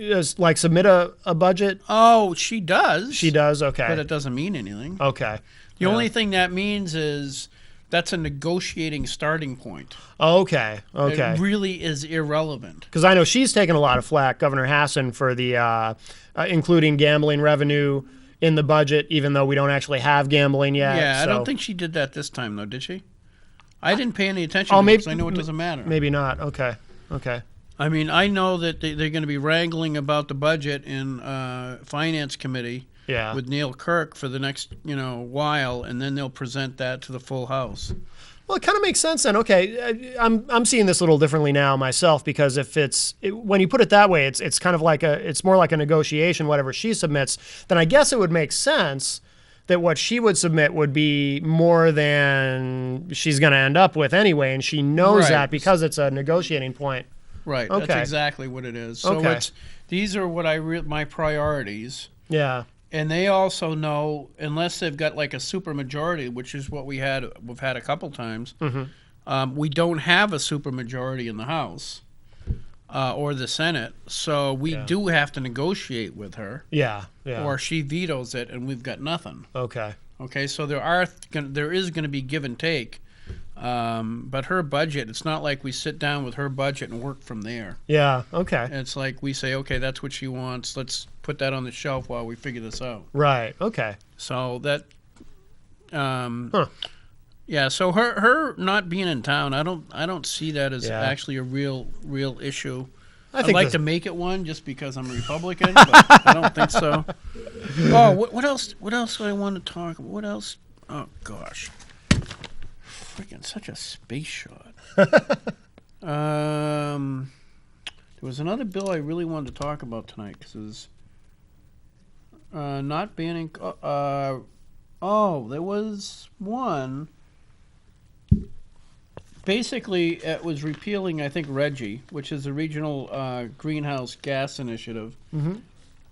submit a budget? Oh, she does. She does? Okay. But it doesn't mean anything. Okay. The only thing that means is that's a negotiating starting point. Okay. It really is irrelevant. Because I know she's taken a lot of flack, Governor Hassan, for the including gambling revenue in the budget, even though we don't actually have gambling yet. Yeah, so. I don't think she did that this time, though, did she? I didn't pay any attention to it because I know it doesn't matter. Maybe not. Okay. I mean, I know that they're going to be wrangling about the budget in Finance Committee with Neil Kirk for the next, while, and then they'll present that to the full House. Well, it kind of makes sense then. Okay, I'm seeing this a little differently now myself because if when you put it that way, it's kind of like it's more like a negotiation. Whatever she submits, then I guess it would make sense that what she would submit would be more than she's going to end up with anyway, and she knows that because it's a negotiating point. Right. Okay. That's exactly what it is. So these are what my priorities. Yeah. And they also know, unless they've got like a supermajority, which is what we've had a couple times, we don't have a supermajority in the House or the Senate, so we do have to negotiate with her. Yeah. Or she vetoes it, and we've got nothing. Okay. So there is going to be give and take, but her budget, it's not like we sit down with her budget and work from there. Yeah. Okay. It's like we say, okay, that's what she wants. Let's put that on the shelf while we figure this out. Right. Okay. So that, yeah. So her not being in town, I don't see that as actually a real issue. I'd like to make it one just because I'm a Republican, but I don't think so. Oh, what else? What else do I want to talk about? What else? Oh gosh, freaking such a space shot. There was another bill I really wanted to talk about tonight because it was not banning. There was one Basically, it was repealing, I think, RGGI, which is the Regional Greenhouse Gas Initiative.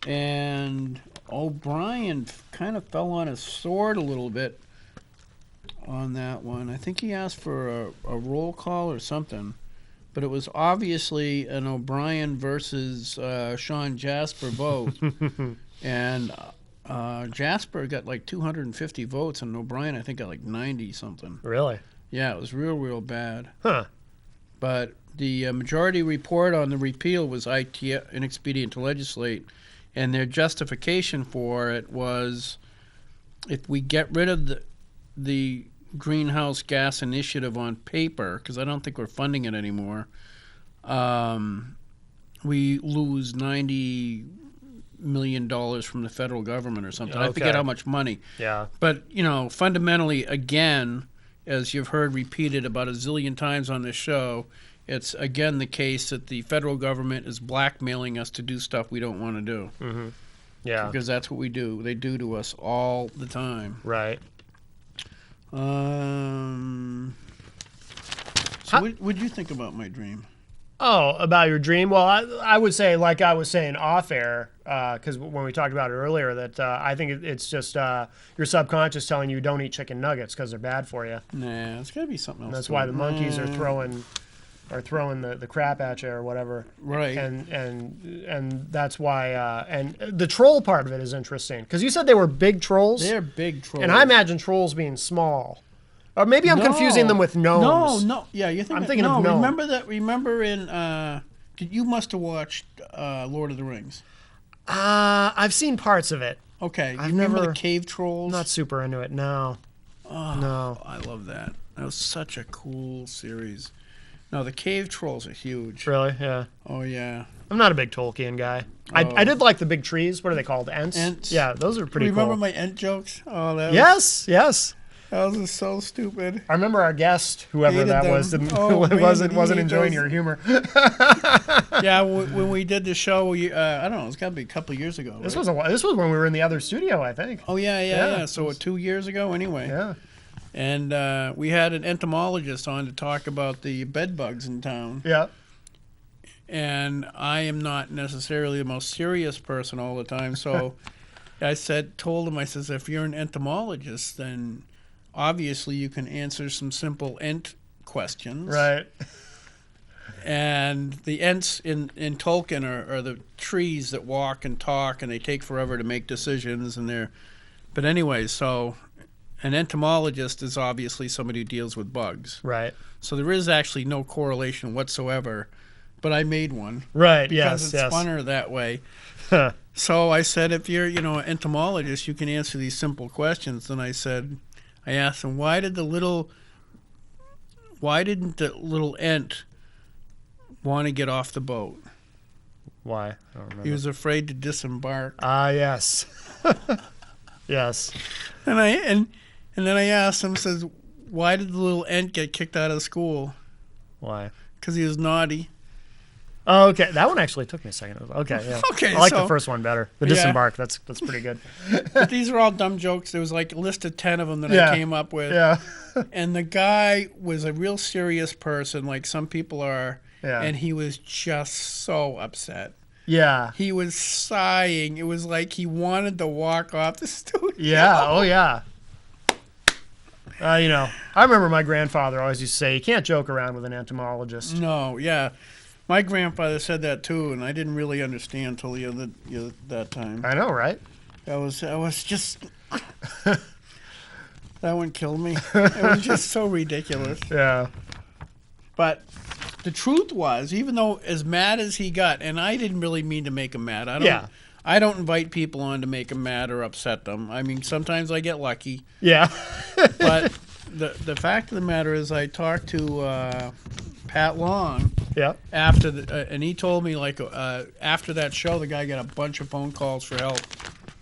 And O'Brien kind of fell on his sword a little bit on that one. I think he asked for a roll call or something. But it was obviously an O'Brien versus Sean Jasper vote. And Jasper got like 250 votes, and O'Brien, I think, got like 90 something. Really? Yeah, it was real bad. Huh. But the majority report on the repeal was IT inexpedient to legislate, and their justification for it was if we get rid of the greenhouse gas initiative on paper, because I don't think we're funding it anymore, we lose $90 million from the federal government or something. I forget Okay. how much money. Yeah. But, fundamentally, again, as you've heard repeated about a zillion times on this show, it's again the case that the federal government is blackmailing us to do stuff we don't want to do. Yeah. Because that's what we do. They do to us all the time. Right. So what would you think about my dream? Oh, about your dream? Well, I would say, like I was saying off air, because when we talked about it earlier, that I think it's just your subconscious telling you don't eat chicken nuggets because they're bad for you. Nah, it's got to be something else. And that's to why it. the monkeys are throwing the crap at you or whatever. Right. And that's why and the troll part of it is interesting because you said they were big trolls. They're big trolls. And I imagine trolls being small. Or maybe I'm confusing them with gnomes. No. Yeah, you're thinking. I'm thinking of gnome. Remember in. You must have watched Lord of the Rings. I've seen parts of it. Okay. I've You remember never- the cave trolls? Not super into it. No. No. I love that. That was such a cool series. No, the cave trolls are huge. Really? Yeah. Oh yeah. I'm not a big Tolkien guy. Oh. I did like the big trees. What are they called? Ents? Ents. Yeah, those are pretty Remember cool. my Ent jokes? Oh, that Yes. that was so stupid. I remember our guest, whoever Hated that them. was, didn't, Oh, man, wasn't he enjoying does- your humor. Yeah, when we did the show, I don't know, it's got to be a couple of years ago. This right? was when we were in the other studio, I think. Oh Yeah, yeah. So 2 years ago, anyway. Yeah. And we had an entomologist on to talk about the bed bugs in town. Yeah. And I am not necessarily the most serious person all the time, so told him, I says, if you're an entomologist, then obviously you can answer some simple ent questions. Right. And the ents in Tolkien are the trees that walk and talk, and they take forever to make decisions. But anyway, so an entomologist is obviously somebody who deals with bugs. Right. So there is actually no correlation whatsoever. But I made one. Right. Because Yes. it's funner that way. So I said, if you're, an entomologist, you can answer these simple questions. And I asked him, why didn't the little ent want to get off the boat? Why? I don't remember. He was afraid to disembark. Yes. Yes. And then I asked him, says, why did the little ent get kicked out of school? Why? Because he was naughty. Oh, okay. That one actually took me a second. Okay, yeah. Okay, I like so- the first one better. The Yeah. disembark. That's pretty good. But these are all dumb jokes. There was like a list of 10 of them that Yeah. I came up with. Yeah. And the guy was a real serious person, like some people are. Yeah. And he was just so upset. Yeah. He was sighing. It was like he wanted to walk off the studio. Yeah. Oh, yeah. I remember my grandfather always used to say, you can't joke around with an entomologist. No, yeah. My grandfather said that too, and I didn't really understand until that time. I know, right? I was just. That one killed me. It was just so ridiculous. Yeah. But the truth was, even though as mad as he got, and I didn't really mean to make him mad. I don't invite people on to make them mad or upset them. I mean, sometimes I get lucky. Yeah. But the fact of the matter is, I talked to Pat Long Yeah. after and he told me after that show, the guy got a bunch of phone calls for help.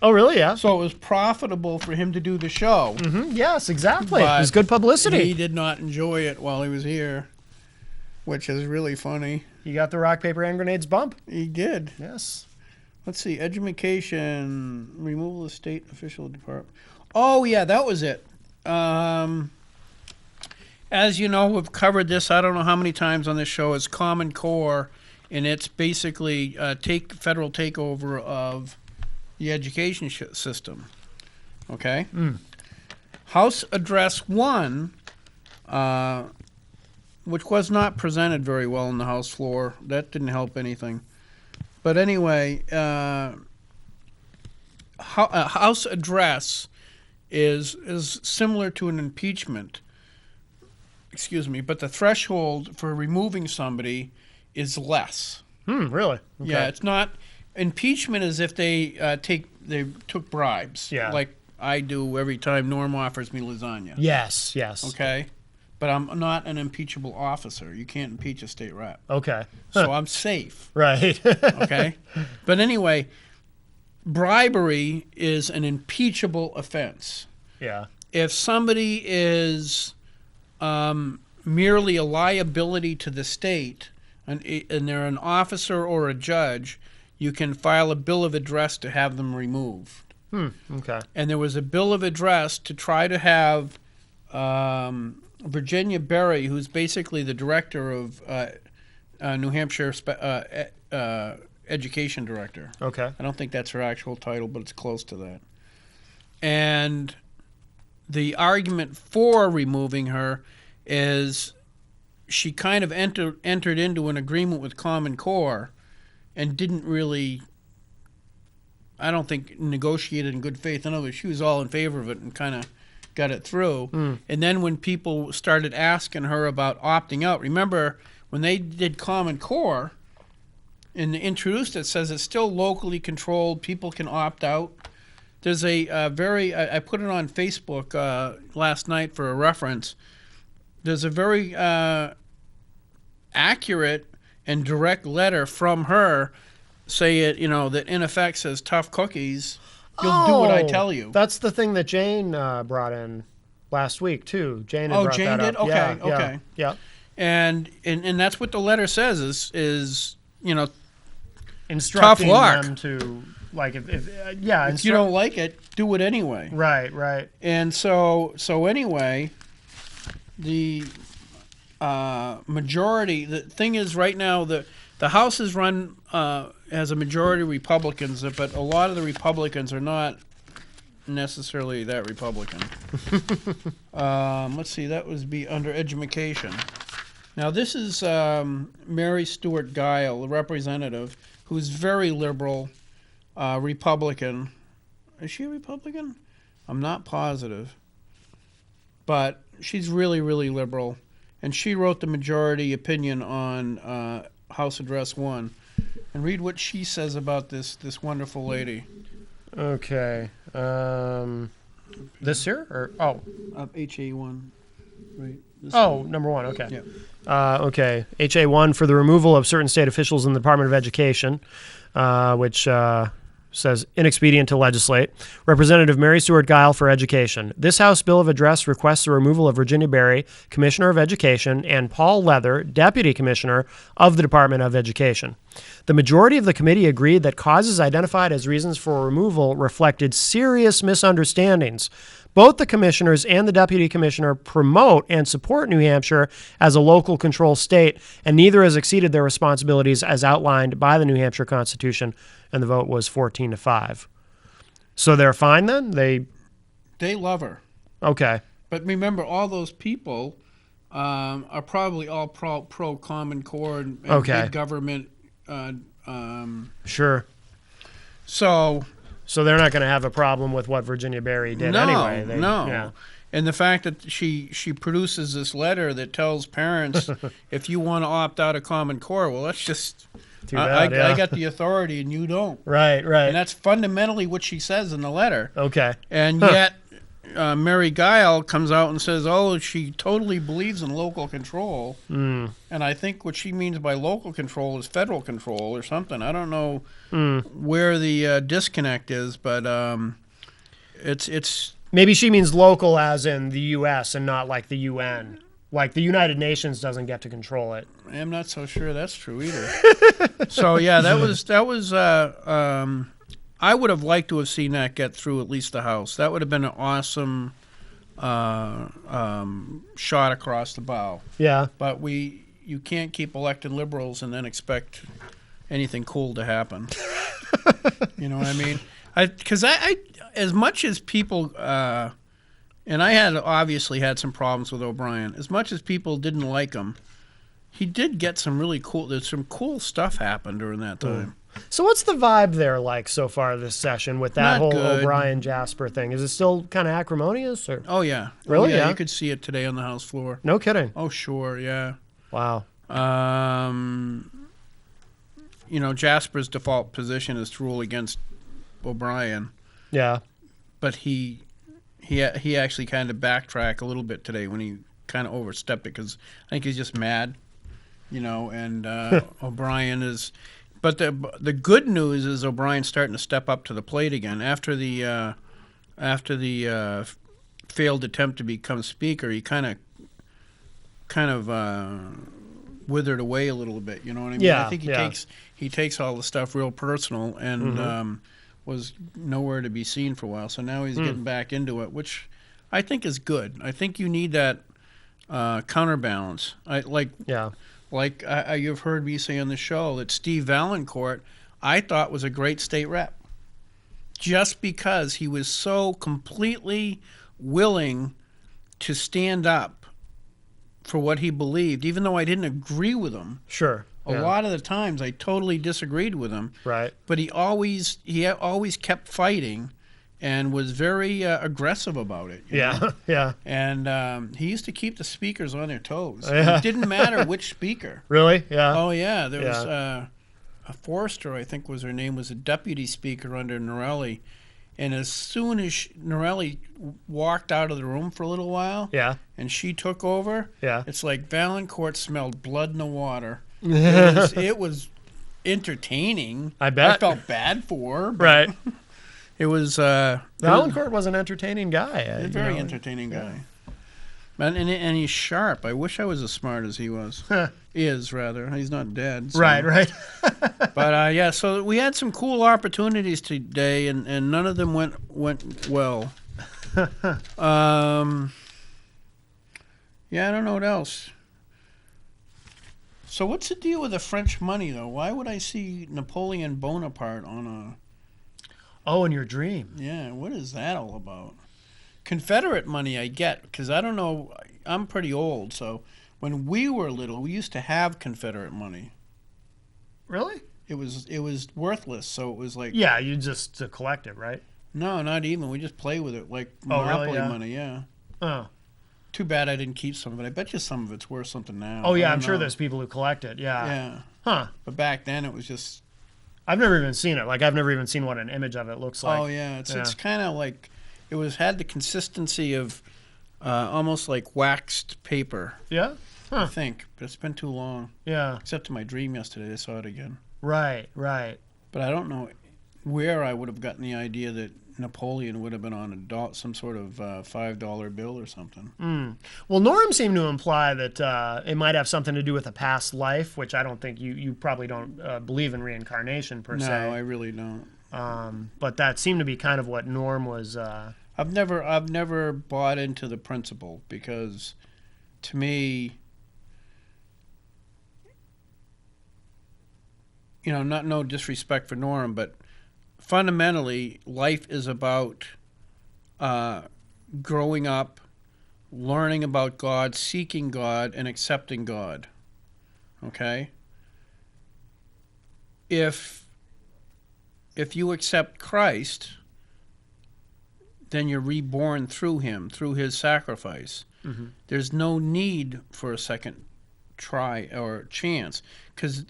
Oh, really? Yeah. So it was profitable for him to do the show. Yes, exactly. But It was good publicity. He did not enjoy it while he was here, which is really funny. You got the rock, paper, and grenades bump. He did. Yes. Let's see. Education, removal of state official department. Oh, yeah, that was it. As you know, we've covered this, I don't know how many times on this show, it's Common Core, and it's basically federal takeover of the education system. Okay? House Address 1, which was not presented very well on the House floor. That didn't help anything. But anyway, House Address is similar to an impeachment. Excuse me, but the threshold for removing somebody is less. Really? Okay. Yeah, it's not. Impeachment is if they took bribes. Yeah. Like I do every time Norm offers me lasagna. Yes. Okay? But I'm not an impeachable officer. You can't impeach a state rep. Okay. So I'm safe. Right. Okay? But anyway, bribery is an impeachable offense. Yeah. If somebody is merely a liability to the state and they're an officer or a judge, you can file a bill of address to have them removed. Okay. And there was a bill of address to try to have Virginia Berry, who's basically the director of New Hampshire education director. Okay. I don't think that's her actual title, but it's close to that. And the argument for removing her is she kind of entered into an agreement with Common Core and didn't really, I don't think, negotiated in good faith. In other words, she was all in favor of it and kind of got it through. And then when people started asking her about opting out, remember when they did Common Core and introduced it, says it's still locally controlled, people can opt out. There's a I put it on Facebook last night for a reference. There's a very accurate and direct letter from her, that in effect says tough cookies. You'll do what I tell you. That's the thing that Jane brought in last week too. Jane had brought Jane that did? up. Okay, Yeah, okay. Yeah. And that's what the letter says is Instructing tough luck. them to If you don't like it, do it anyway. Right. And so anyway, the majority. The thing is, right now the House is run has a majority of Republicans, but a lot of the Republicans are not necessarily that Republican. Let's see, that would be under education. Now this is Mary Stuart Guile, the representative, who's very liberal, Republican. Is she a Republican? I'm not positive. But she's really, really liberal. And she wrote the majority opinion on House Address 1. And read what she says about this wonderful lady. Okay. This here? HA1. Right. Number 1. Okay. Yeah. Okay. HA1 for the removal of certain state officials in the Department of Education, which says inexpedient to legislate. Representative Mary Stuart Guile for Education. This House Bill of Address requests the removal of Virginia Berry, Commissioner of Education, and Paul Leather, Deputy Commissioner of the Department of Education. The majority of the committee agreed that causes identified as reasons for removal reflected serious misunderstandings. Both the commissioners and the deputy commissioner promote and support New Hampshire as a local control state, and neither has exceeded their responsibilities as outlined by the New Hampshire Constitution, and the vote was 14-5. So they're fine then? They love her. Okay. But remember, all those people are probably all pro Common Core and big government. Sure. So they're not going to have a problem with what Virginia Berry did anyway. No. Yeah. And the fact that she produces this letter that tells parents, if you want to opt out of Common Core, well, that's just, Too bad, I got the authority and you don't. Right. And that's fundamentally what she says in the letter. Okay. And yet, Mary Guile comes out and says, she totally believes in local control. And I think what she means by local control is federal control or something. I don't know where the disconnect is, but it's maybe she means local as in the U.S. and not like the UN. Like the United Nations doesn't get to control it. I'm not so sure that's true either. So yeah, that was. I would have liked to have seen that get through at least the House. That would have been an awesome shot across the bow. Yeah. But you can't keep elected liberals and then expect anything cool to happen. You know what I mean? Because I as much as people, and I had obviously had some problems with O'Brien, as much as people didn't like him, he did get some really cool, there's some cool stuff happened during that time. So what's the vibe there like so far this session with that Not whole good. O'Brien Jasper thing? Is it still kind of acrimonious or? Oh, yeah. Really? Oh, Yeah. You could see it today on the House floor. No kidding. Oh, sure, yeah. Wow. You know, Jasper's default position is to rule against O'Brien, Yeah. but he actually kind of backtracked a little bit today when he kind of overstepped it because I think he's just mad, you know, and O'Brien is. But the good news is O'Brien's starting to step up to the plate again after the failed attempt to become speaker. He kind of withered away a little bit. You know what I mean? Yeah, I think yeah. he takes all the stuff real personal and was nowhere to be seen for a while. So now he's getting back into it, which I think is good. I think you need that counterbalance. Yeah. Like you've heard me say on the show that Steve Valancourt, I thought was a great state rep, just because he was so completely willing to stand up for what he believed, even though I didn't agree with him. Sure. A lot of the times I totally disagreed with him. Right. But he always kept fighting and was very aggressive about it. You know? Yeah. Yeah. And he used to keep the speakers on their toes. Yeah. It didn't matter which speaker. Really? Yeah. Oh, yeah. There was a Forrester, I think was her name, was a deputy speaker under Norelli. And as soon as Norelli walked out of the room for a little while Yeah. and she took over, Yeah. it's like Valancourt smelled blood in the water. It was entertaining. I bet. I felt bad for her. But Right. It was Valancourt was an entertaining guy. a very entertaining guy. And he's sharp. I wish I was as smart as he was. Is, rather. He's not dead. So. Right. Right. But, yeah, so we had some cool opportunities today, and none of them went well. Yeah, I don't know what else. So what's the deal with the French money, though? Why would I see Napoleon Bonaparte on a... Oh, in your dream. Yeah, what is that all about? Confederate money I get, because I don't know, I'm pretty old, so when we were little, we used to have Confederate money. Really? It was worthless, so it was like... Yeah, you just to collect it, right? No, not even. We just play with it, like Oh, really? Monopoly Yeah. money, yeah. Oh. Too bad I didn't keep some of it. I bet you some of it's worth something now. Oh, yeah, I I'm don't sure know. there's people who collect it. Yeah. Yeah. Huh. But back then, it was just... I've never even seen it. Like, I've never even seen what an image of it looks like. Oh yeah, it's kind of like had the consistency of almost like waxed paper, Yeah? I Huh. think. But it's been too long. Yeah. Except in my dream yesterday, I saw it again. Right, right. But I don't know where I would have gotten the idea that Napoleon would have been on some sort of $5 bill or something. Well, Norm seemed to imply that it might have something to do with a past life, which I don't think you probably don't believe in reincarnation per No, se. I really don't. But that seemed to be kind of what Norm was. I've never bought into the principle because, to me, you know, no disrespect for Norm, but fundamentally, life is about growing up, learning about God, seeking God, and accepting God. Okay? If you accept Christ, then you're reborn through him, through his sacrifice. Mm-hmm. There's no need for a second try or chance because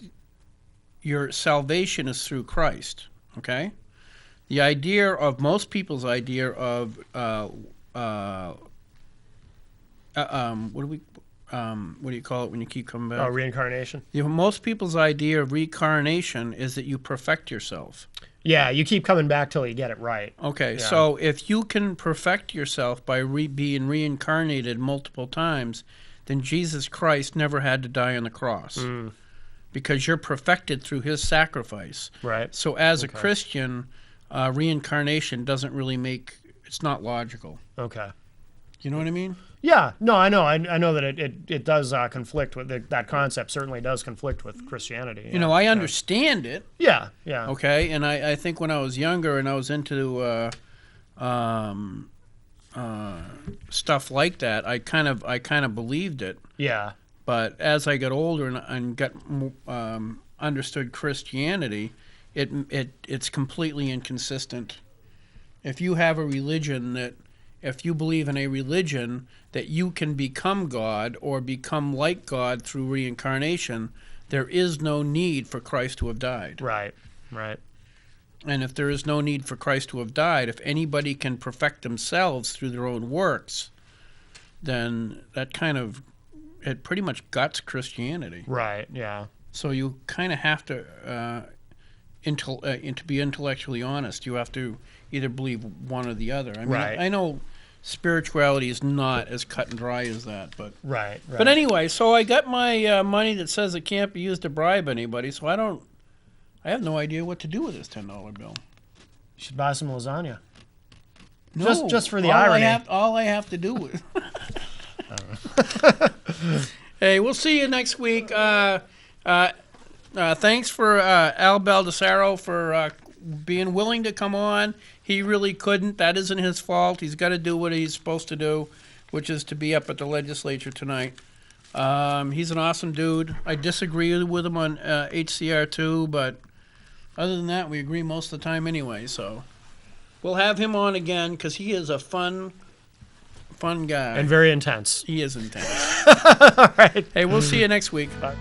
your salvation is through Christ. Okay? The idea of most people's idea of what do you call it when you keep coming back? Oh, reincarnation. Most people's idea of reincarnation is that you perfect yourself. Yeah, you keep coming back till you get it right. Okay, Yeah. so if you can perfect yourself by being reincarnated multiple times, then Jesus Christ never had to die on the cross because you're perfected through his sacrifice. Right. So as a Christian, reincarnation doesn't really it's not logical. Okay. You know what I mean? Yeah, no, I know. I know that it does conflict with that concept. Certainly does conflict with Christianity. You know, I understand it. Yeah, yeah. Okay, and I think when I was younger and I was into stuff like that, I kind of believed it. Yeah, But as I got older and got understood Christianity, it's completely inconsistent. If you have a religion if you believe in a religion that you can become God or become like God through reincarnation, there is no need for Christ to have died. right. And if there is no need for Christ to have died, if anybody can perfect themselves through their own works, then it pretty much guts Christianity. Right, yeah. So you kind of have to, to be intellectually honest, you have to either believe one or the other. I mean, Right. I know spirituality is not as cut and dry as that, but Right. but anyway, so I got my money that says it can't be used to bribe anybody, so I have no idea what to do with this $10 bill. You should buy some lasagna. No, Just for the all irony. All I have to do is. Hey, we'll see you next week. Thanks for Al Baldessaro for being willing to come on. He really couldn't. That isn't his fault. He's got to do what he's supposed to do, which is to be up at the legislature tonight. He's an awesome dude. I disagree with him on HCR2, but other than that, we agree most of the time anyway. So we'll have him on again because he is a fun guy. And very intense. He is intense. All right. Hey, we'll see you next week. Bye.